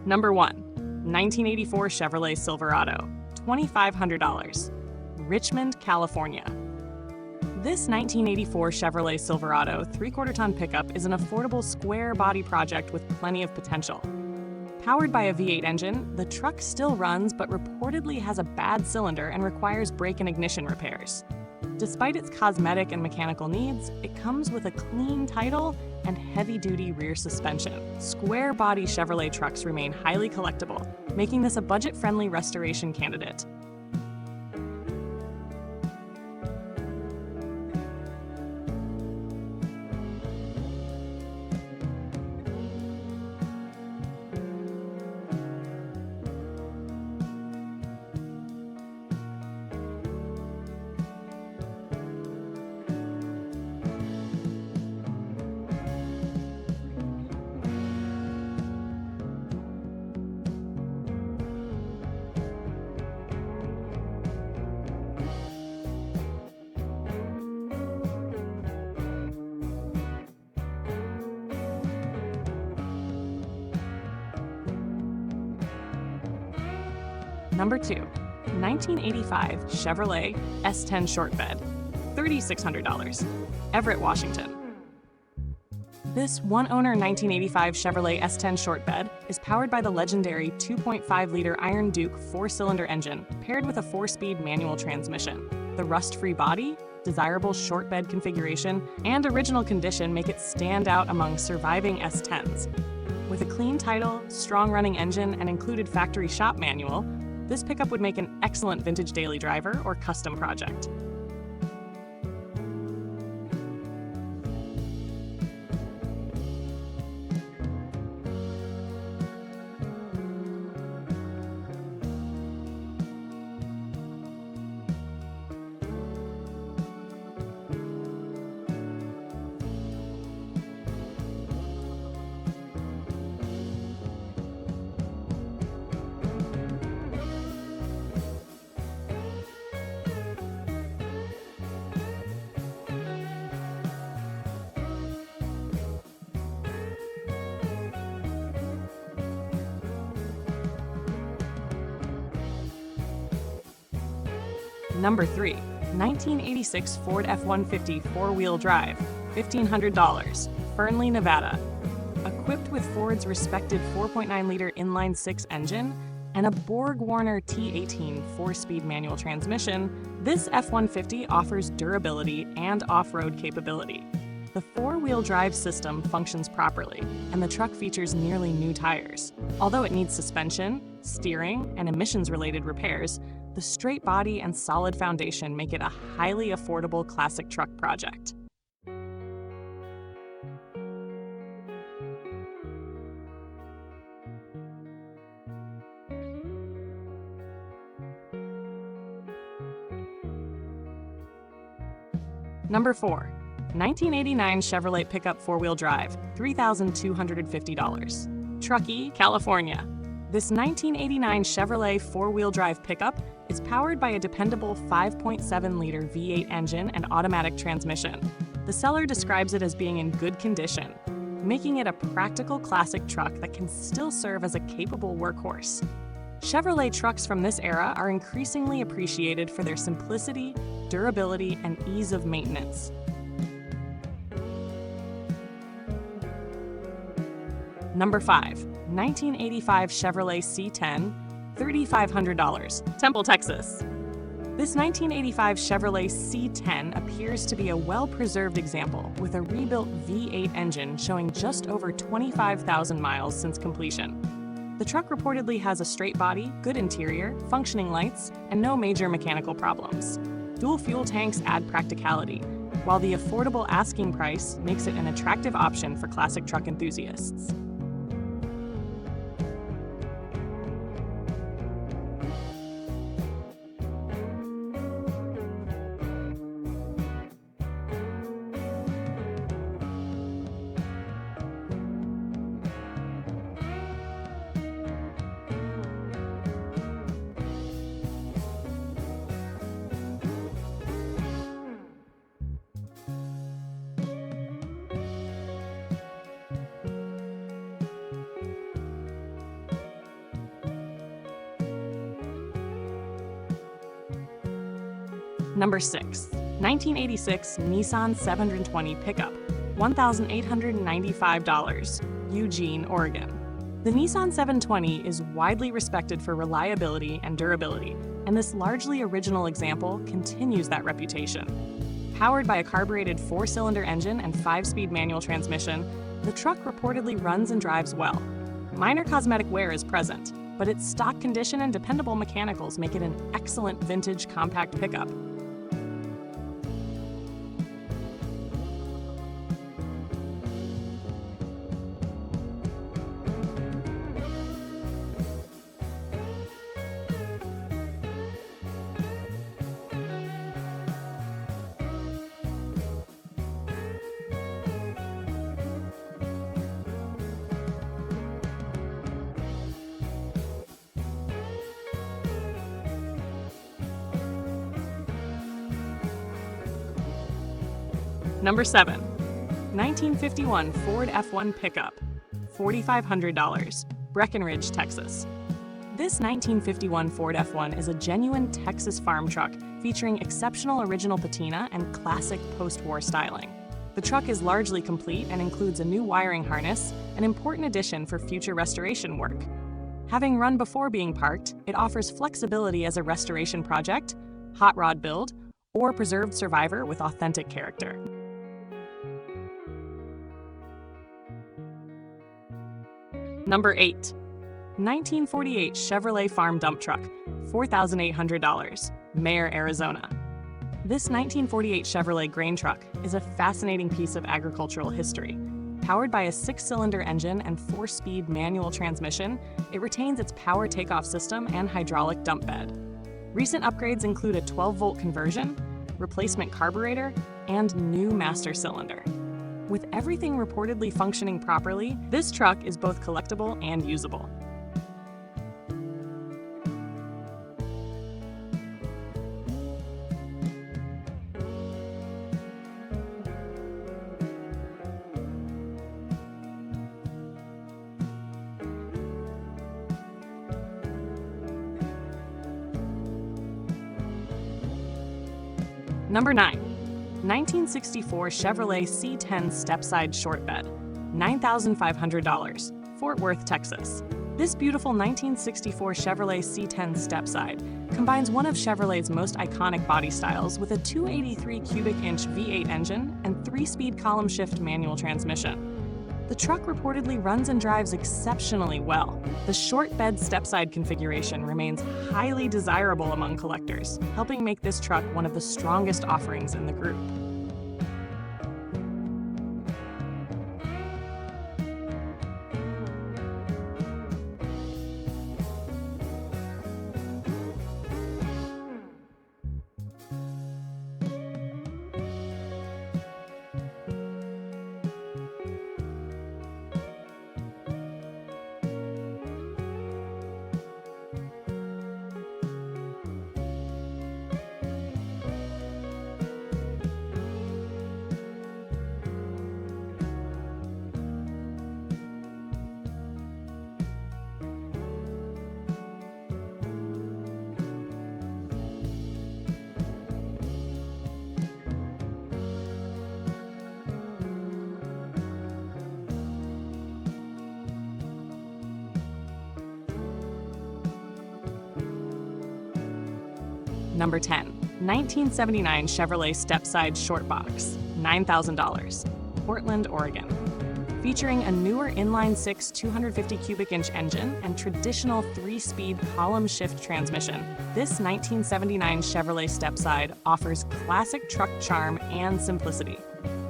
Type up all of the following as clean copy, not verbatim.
Number 1. 1984 Chevrolet Silverado, $2,500. Richmond, California. This 1984 Chevrolet Silverado 3/4-ton pickup is an affordable square body project with plenty of potential. Powered by a V8 engine, the truck still runs but reportedly has a bad cylinder and requires brake and ignition repairs. Despite its cosmetic and mechanical needs, it comes with a clean title and heavy-duty rear suspension. Square-body Chevrolet trucks remain highly collectible, making this a budget-friendly restoration candidate. Number 2. 1985 Chevrolet S10 short bed, $3,600. Everett, Washington. This one-owner 1985 Chevrolet S10 short bed is powered by the legendary 2.5-liter Iron Duke 4-cylinder engine paired with a 4-speed manual transmission. The rust-free body, desirable short bed configuration, and original condition make it stand out among surviving S10s. With a clean title, strong running engine, and included factory shop manual, this pickup would make an excellent vintage daily driver or custom project. Number 3. 1986 Ford F150 4-wheel drive, $1,500. Fernley, Nevada. Equipped with Ford's respected 4.9-liter inline-6 engine and a Borg-Warner T18 4-speed manual transmission, this F-150 offers durability and off-road capability. The 4-wheel drive system functions properly, and the truck features nearly new tires. Although it needs suspension, steering, and emissions-related repairs, the straight body and solid foundation make it a highly affordable classic truck project. Number 4. 1989 Chevrolet Pick Up 4-wheel drive, $3,250. Truckee, California. This 1989 Chevrolet 4-wheel drive pickup is powered by a dependable 5.7-liter V8 engine and automatic transmission. The seller describes it as being in good condition, making it a practical classic truck that can still serve as a capable workhorse. Chevrolet trucks from this era are increasingly appreciated for their simplicity, durability, and ease of maintenance. Number 5. 1985 Chevrolet C10, $3,500. Temple, Texas. This 1985 Chevrolet C10 appears to be a well-preserved example with a rebuilt V8 engine showing just over 25,000 miles since completion. The truck reportedly has a straight body, good interior, functioning lights, and no major mechanical problems. Dual fuel tanks add practicality, while the affordable asking price makes it an attractive option for classic truck enthusiasts. Number 6. 1986 Nissan 720 Pickup, $1,895, Eugene, Oregon. The Nissan 720 is widely respected for reliability and durability, and this largely original example continues that reputation. Powered by a carbureted 4-cylinder engine and 5-speed manual transmission, the truck reportedly runs and drives well. Minor cosmetic wear is present, but its stock condition and dependable mechanicals make it an excellent vintage compact pickup. Number 7. 1951 Ford F1 Pickup, $4,500, Breckenridge, Texas. This 1951 Ford F1 is a genuine Texas farm truck featuring exceptional original patina and classic post-war styling. The truck is largely complete and includes a new wiring harness, an important addition for future restoration work. Having run before being parked, it offers flexibility as a restoration project, hot rod build, or preserved survivor with authentic character. Number 8. 1948 Chevrolet Farm Dump Truck, $4,800, Mayer, Arizona. This 1948 Chevrolet grain truck is a fascinating piece of agricultural history. Powered by a 6-cylinder engine and 4-speed manual transmission, it retains its power takeoff system and hydraulic dump bed. Recent upgrades include a 12-volt conversion, replacement carburetor, and new master cylinder. With everything reportedly functioning properly, this truck is both collectible and usable. Number 9. 1964 Chevrolet C10 Stepside Short Bed, $9,500, Fort Worth, Texas. This beautiful 1964 Chevrolet C10 Stepside combines one of Chevrolet's most iconic body styles with a 283 cubic inch V8 engine and 3-speed column shift manual transmission. The truck reportedly runs and drives exceptionally well. The short bed stepside configuration remains highly desirable among collectors, helping make this truck one of the strongest offerings in the group. Number 10. 1979 Chevrolet Stepside Short Box, $9,000, Portland, Oregon. Featuring a newer inline-6 250 cubic inch engine and traditional 3-speed column shift transmission, this 1979 Chevrolet Stepside offers classic truck charm and simplicity.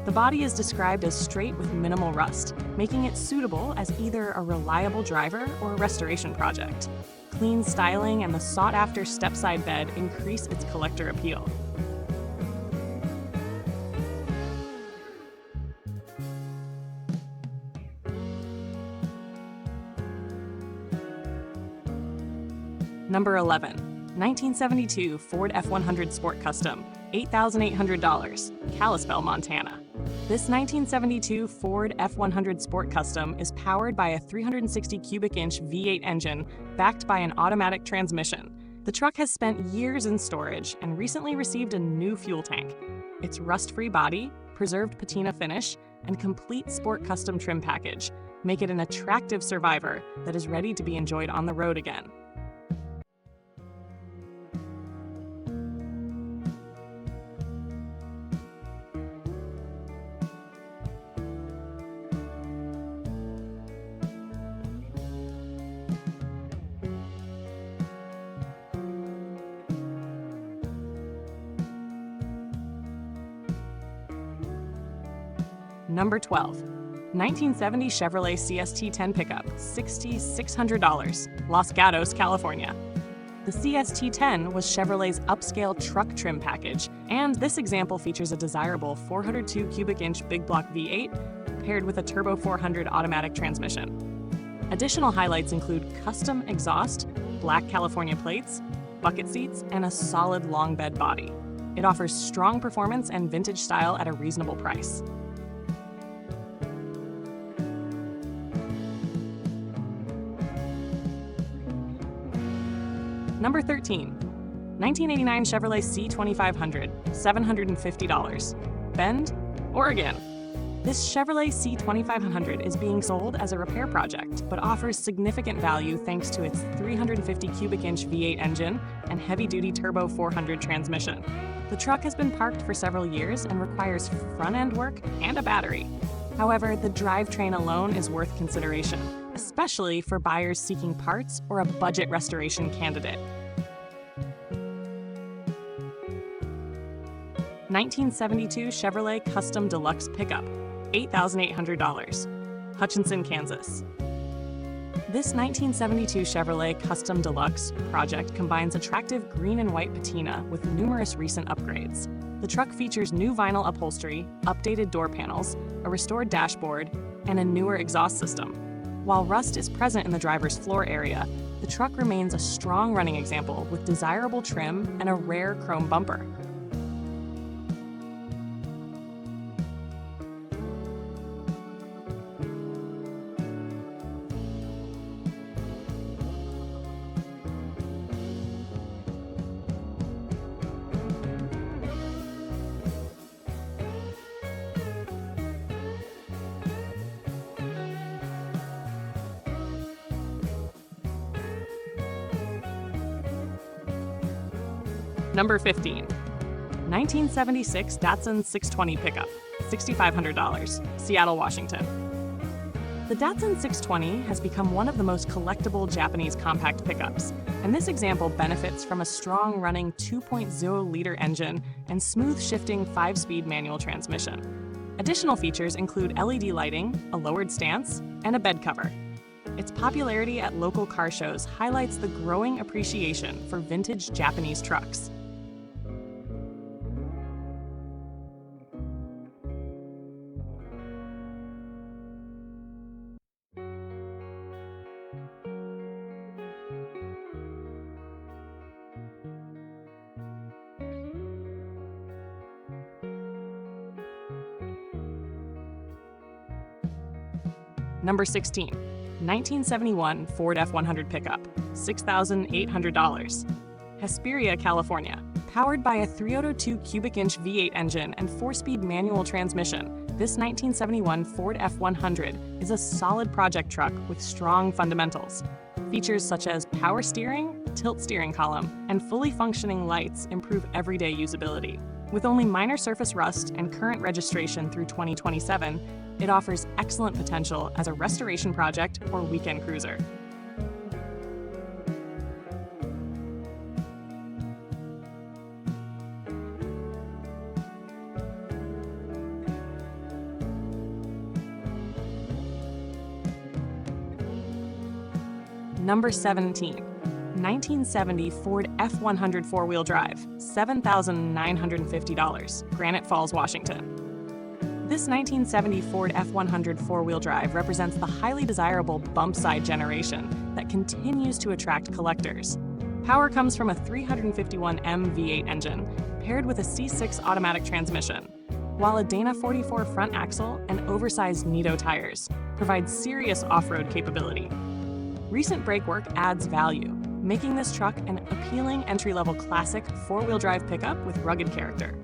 The body is described as straight with minimal rust, making it suitable as either a reliable driver or a restoration project. Clean styling and the sought-after stepside bed increase its collector appeal. Number 11. 1972 Ford F100 Sport Custom, $8,800, Kalispell, Montana. This 1972 Ford F100 Sport Custom is powered by a 360 cubic inch V8 engine backed by an automatic transmission. The truck has spent years in storage and recently received a new fuel tank. Its rust-free body, preserved patina finish, and complete sport custom trim package make it an attractive survivor that is ready to be enjoyed on the road again. Number 12. 1970 Chevrolet CST10 Pickup, $6,600, Los Gatos, California. The CST10 was Chevrolet's upscale truck trim package, and this example features a desirable 402 cubic inch big block V8 paired with a turbo 400 automatic transmission. Additional highlights include custom exhaust, black California plates, bucket seats, and a solid long bed body. It offers strong performance and vintage style at a reasonable price. Number 13. 1989 Chevrolet C2500, $750, Bend, Oregon. This Chevrolet C2500 is being sold as a repair project, but offers significant value thanks to its 350 cubic inch V8 engine and heavy-duty turbo 400 transmission. The truck has been parked for several years and requires front-end work and a battery. However, the drivetrain alone is worth consideration, especially for buyers seeking parts or a budget restoration candidate. 1972 Chevrolet Custom Deluxe Pickup, $8,800, Hutchinson, Kansas. This 1972 Chevrolet Custom Deluxe project combines attractive green and white patina with numerous recent upgrades. The truck features new vinyl upholstery, updated door panels, a restored dashboard, and a newer exhaust system. While rust is present in the driver's floor area, the truck remains a strong running example with desirable trim and a rare chrome bumper. Number 15. 1976 Datsun 620 Pickup, $6,500, Seattle, Washington. The Datsun 620 has become one of the most collectible Japanese compact pickups, and this example benefits from a strong-running 2.0-liter engine and smooth-shifting 5-speed manual transmission. Additional features include LED lighting, a lowered stance, and a bed cover. Its popularity at local car shows highlights the growing appreciation for vintage Japanese trucks. Number 16. 1971 Ford F100 Pickup, $6,800, Hesperia, California. Powered by a 302 cubic inch V8 engine and 4-speed manual transmission, this 1971 Ford F100 is a solid project truck with strong fundamentals. Features such as power steering, tilt steering column, and fully functioning lights improve everyday usability. With only minor surface rust and current registration through 2027, it offers excellent potential as a restoration project or weekend cruiser. Number 17. 1970 Ford F100 four-wheel drive, $7,950, Granite Falls, Washington. This 1970 Ford F100 four-wheel drive represents the highly desirable bump side generation that continues to attract collectors. Power comes from a 351M V8 engine paired with a C6 automatic transmission, while a Dana 44 front axle and oversized Nitto tires provide serious off-road capability. Recent brake work adds value, making this truck an appealing entry-level classic four-wheel drive pickup with rugged character.